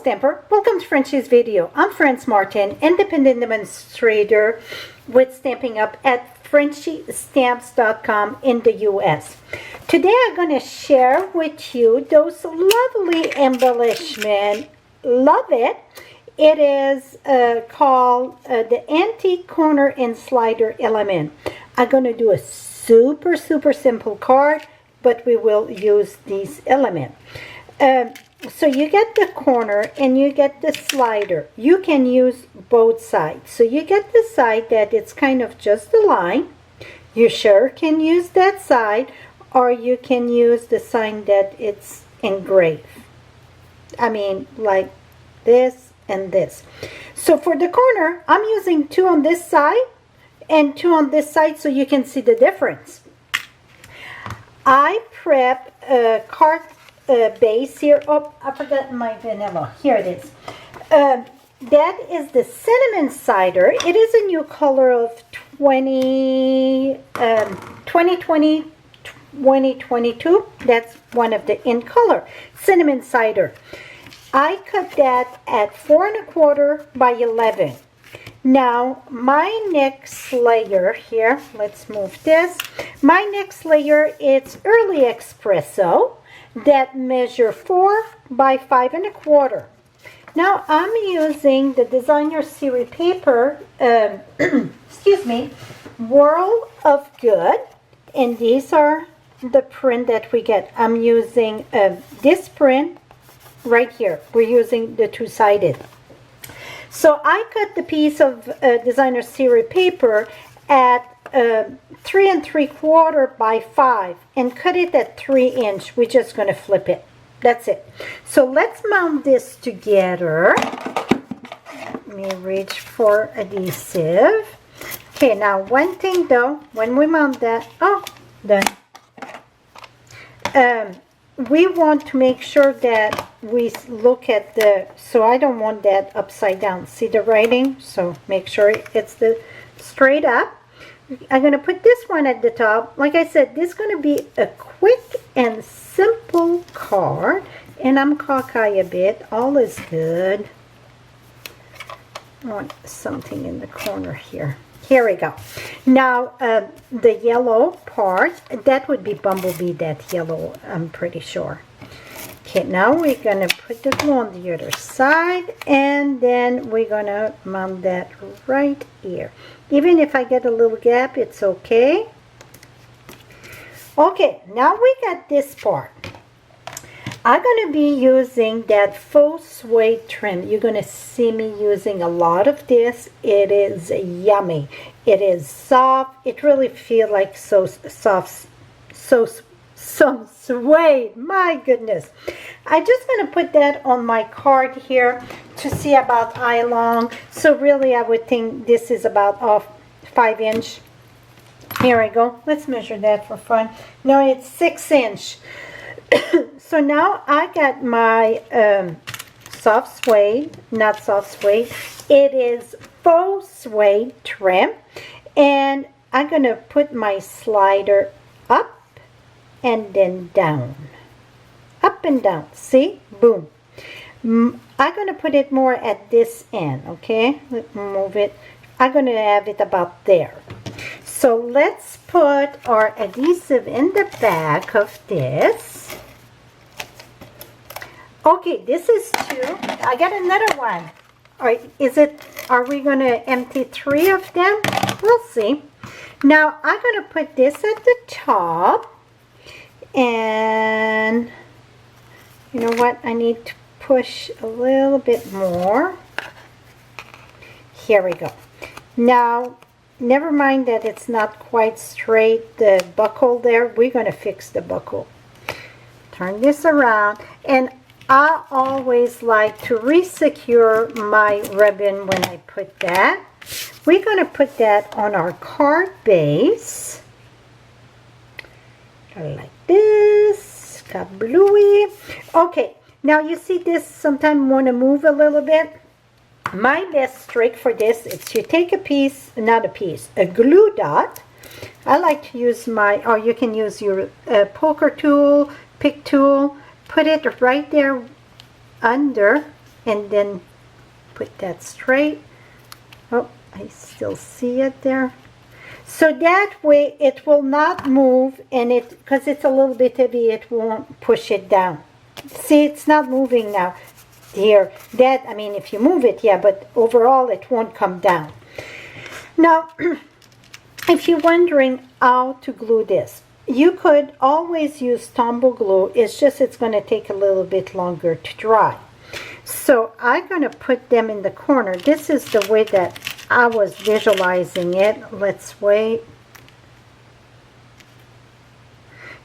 Stamper, welcome to Frenchie's video. I'm Franz Martin, independent demonstrator with Stamping Up at FrenchieStamps.com in the US. Today I'm going to share with you those lovely embellishments. Love it. It is called the Antique Corner and Slider Element. I'm going to do a super simple card, but we will use these elements. So you get the corner and you get the slider. You can use both sides. So you get the side that it's kind of just a line. You sure can use that side, or you can use the side that it's engraved. I mean, like this and this. So for the corner, I'm using 2 on this side and 2 on this side so you can see the difference. I prep a card base here. Oh, I forgot my vanilla. Here it is. That is the cinnamon cider. It is a new color of 2020 2022. That's one of the in color cinnamon cider. I cut that at 4 1/4 by 11. Now my next layer here, let's move this. My next layer, it's early espresso that measure 4 by 5 1/4. Now I'm using the designer series paper, excuse me, World of Good, and these are the print that we get. I'm using this print right here. We're using the 2-sided. So I cut the piece of designer series paper at 3 3/4 by 5 and cut it at 3 inch. We're just going to flip it. That's it. So let's mount this together. Let me reach for adhesive. Okay, now one thing though, when we mount that, oh, done. We want to make sure that we look at the, so I don't want that upside down. See the writing? So make sure it's the straight up. I'm going to put this one at the top. Like I said, this is going to be a quick and simple card. And I'm cockeyed a bit. All is good. I want something in the corner here. Here we go. Now, the yellow part, that would be Bumblebee, that yellow, I'm pretty sure. Okay, now we're going to put the glue on the other side, and then we're going to mount that right here. Even if I get a little gap, it's okay. Okay, now we got this part. I'm going to be using that faux suede trim. You're going to see me using a lot of this. It is yummy. It is soft. It really feels like so soft, some suede. My goodness. I'm just going to put that on my card here to see about eye long. So really I would think this is about off 5 inch. Here I go. Let's measure that for fun. No, it's 6 inch. So now I got my soft suede, not soft suede. It is faux suede trim. And I'm going to put my slider up and then down. Up and down. See? Boom. I'm going to put it more at this end. Okay? Let's move it. I'm going to have it about there. So let's put our adhesive in the back of this. Okay, this is 2. I got another one. All right, are we going to empty 3 of them? We'll see. Now, I'm going to put this at the top. And you know what? I need to push a little bit more. Here we go. Now, never mind that it's not quite straight, the buckle there. We're going to fix the buckle. Turn this around. And I always like to re-secure my ribbon when I put that. We're going to put that on our card base. Like this. Kablooey. Okay, now you see this sometimes want to move a little bit. My best trick for this is you take a piece, not a piece, a glue dot. I like to use my, or you can use your poker tool, pick tool, put it right there under and then put that straight. Oh, I still see it there. So that way it will not move, and because it's a little bit heavy, it won't push it down. See, it's not moving now. Here, that, I mean, if you move it, yeah, but overall it won't come down. Now, if you're wondering how to glue this, you could always use Tombow glue. It's just it's going to take a little bit longer to dry. So I'm going to put them in the corner. This is the way that I was visualizing it. Let's wait.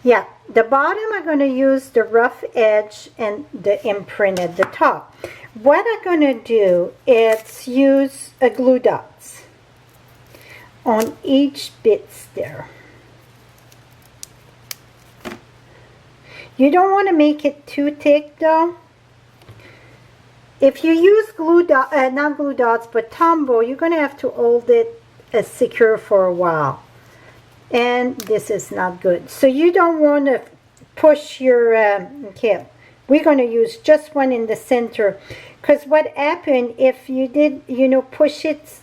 Yeah, the bottom I'm going to use the rough edge and the imprint at the top. What I'm going to do is use a glue dots on each bits there. You don't want to make it too thick though. If you use not glue dots, but Tombow, you're going to have to hold it secure for a while. And this is not good. So you don't want to push your, okay, we're going to use just one in the center. Because what happened if you did, you know, push it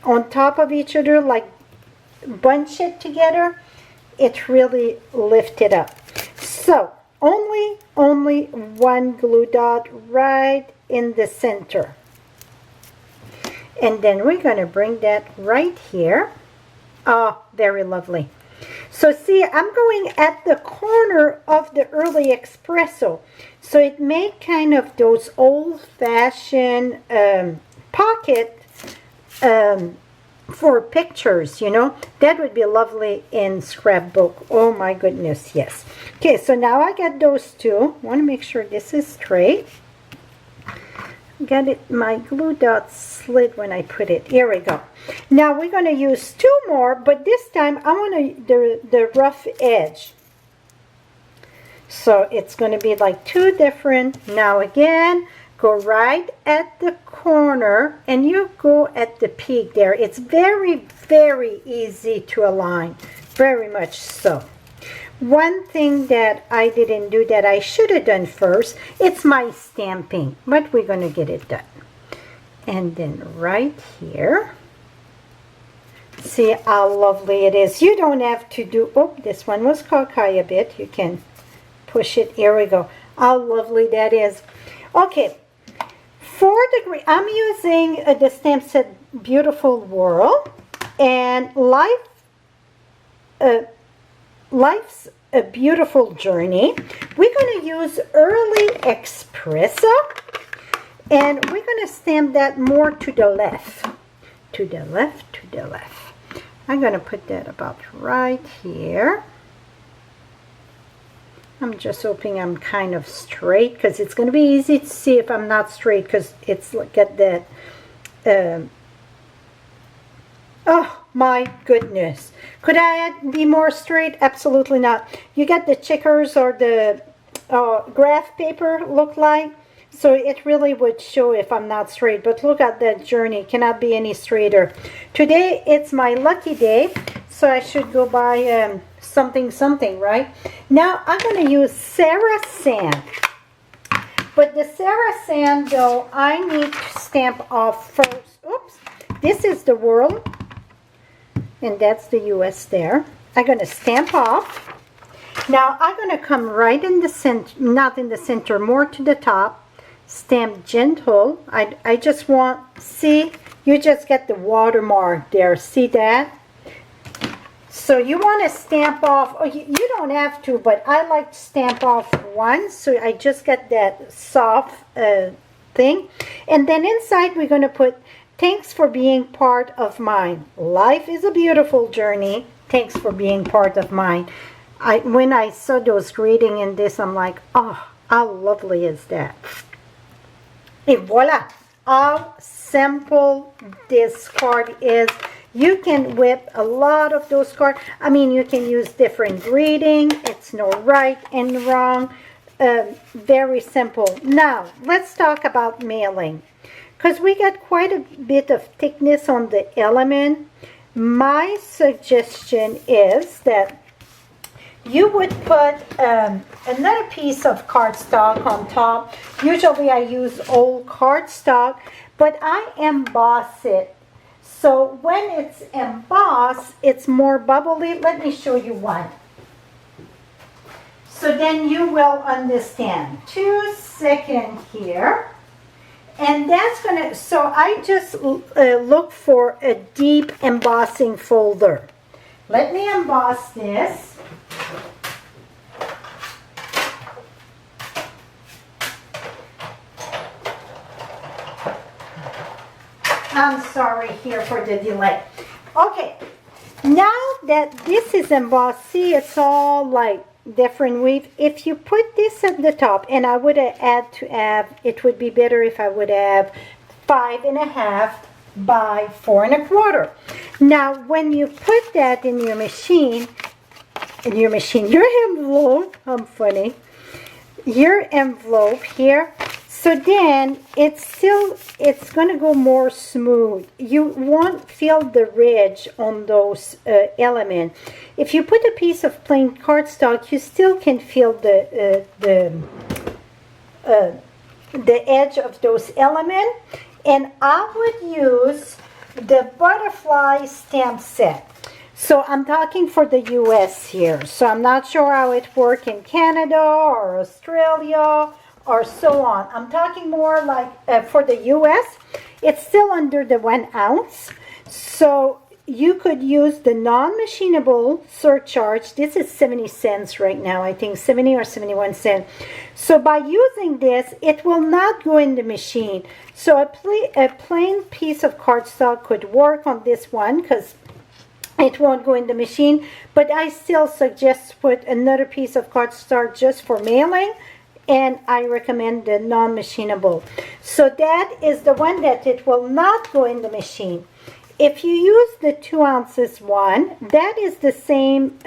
on top of each other, like bunch it together, it really lifted up. So only one glue dot right in the center. And then we're going to bring that right here. Oh, very lovely. So see, I'm going at the corner of the early espresso. So it made kind of those old-fashioned pocket for pictures, you know. That would be lovely in scrapbook. Oh my goodness, yes. Okay, so now I got those two. I want to make sure this is straight. Got it, my glue dot slid when I put it. Here we go. Now we're going to use two more, but this time I want the rough edge. So it's going to be like two different. Now again, go right at the corner and you go at the peak there. It's very, very easy to align. Very much so. One thing that I didn't do that I should have done first, it's my stamping, but we're going to get it done. And then right here, see how lovely it is. You don't have to do, oh, this one was cockeye a bit. You can push it. Here we go. How lovely that is. Okay, for the green, I'm using the stamp set Beautiful World, and Life's a Beautiful Journey. We're going to use Early Espresso, and we're going to stamp that more to the left. To the left, to the left. I'm going to put that about right here. I'm just hoping I'm kind of straight, because it's going to be easy to see if I'm not straight, because it's got that oh my goodness, could I be more straight? Absolutely not. You got the checkers or the graph paper look like, so it really would show if I'm not straight. But look at that journey, cannot be any straighter. Today it's my lucky day, so I should go buy something, right? Now I'm going to use Sarah Sand, but the Sarah Sand though, I need to stamp off first. Oops, this is the world, and that's the US there. I'm going to stamp off. Now I'm going to come right in the center, not in the center, more to the top. Stamp gentle. I just want, see, you just get the watermark there. See that? So you want to stamp off, oh, you don't have to, but I like to stamp off once, so I just get that soft thing. And then inside we're going to put, thanks for being part of mine. Life is a beautiful journey. Thanks for being part of mine. When I saw those greeting in this, I'm like, oh, how lovely is that? Et voila! How simple this card is. You can whip a lot of those cards. I mean, you can use different greeting. It's no right and wrong. Very simple. Now, let's talk about mailing, because we got quite a bit of thickness on the element. My suggestion is that you would put another piece of cardstock on top. Usually I use old cardstock, but I emboss it. So when it's embossed, it's more bubbly. Let me show you one. So then you will understand. 2 seconds here. And that's gonna, so I just look for a deep embossing folder. Let me emboss this. I'm sorry here for the delay. Okay, now that this is embossed, see it's all like different weave. If you put this at the top, and I would add to have, it would be better if I would have 5.5 by 4.25. Now when you put that in your machine, your envelope, I'm funny, your envelope here, so then it's going to go more smooth. You won't feel the ridge on those elements. If you put a piece of plain cardstock, you still can feel the edge of those elements. And I would use the butterfly stamp set. So I'm talking for the US here. So I'm not sure how it works in Canada or Australia or so on. I'm talking more like for the US. It's still under the 1 ounce. So you could use the non-machinable surcharge. This is 70 cents right now, I think 70 or 71 cents. So by using this, it will not go in the machine. So a plain piece of cardstock could work on this one because it won't go in the machine. But I still suggest put another piece of cardstock just for mailing. And I recommend the non-machinable. So that is the one that it will not go in the machine. If you use the 2 ounces one, that is the same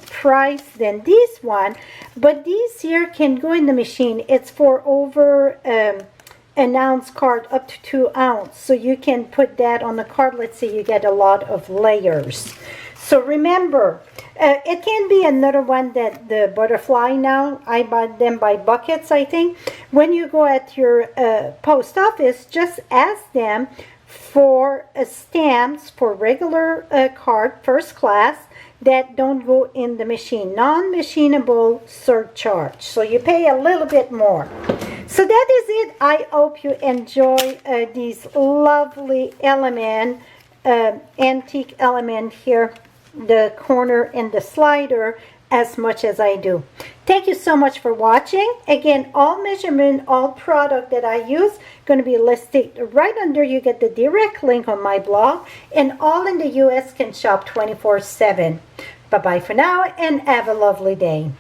price than this one, but these here can go in the machine. It's for over 1 ounce card up to 2 ounce. So you can put that on the card. Let's say you get a lot of layers. So remember, it can be another one that the butterfly now, I buy them by buckets, I think. When you go at your post office, just ask them for stamps for regular card, first class, that don't go in the machine. Non-machinable surcharge. So you pay a little bit more. So that is it. I hope you enjoy these lovely element, antique element here, the corner and the slider, as much as I do. Thank you so much for watching. Again, all measurement, all product that I use going to be listed right under. You get the direct link on my blog, and all in the US can shop 24/7. Bye bye for now, and have a lovely day.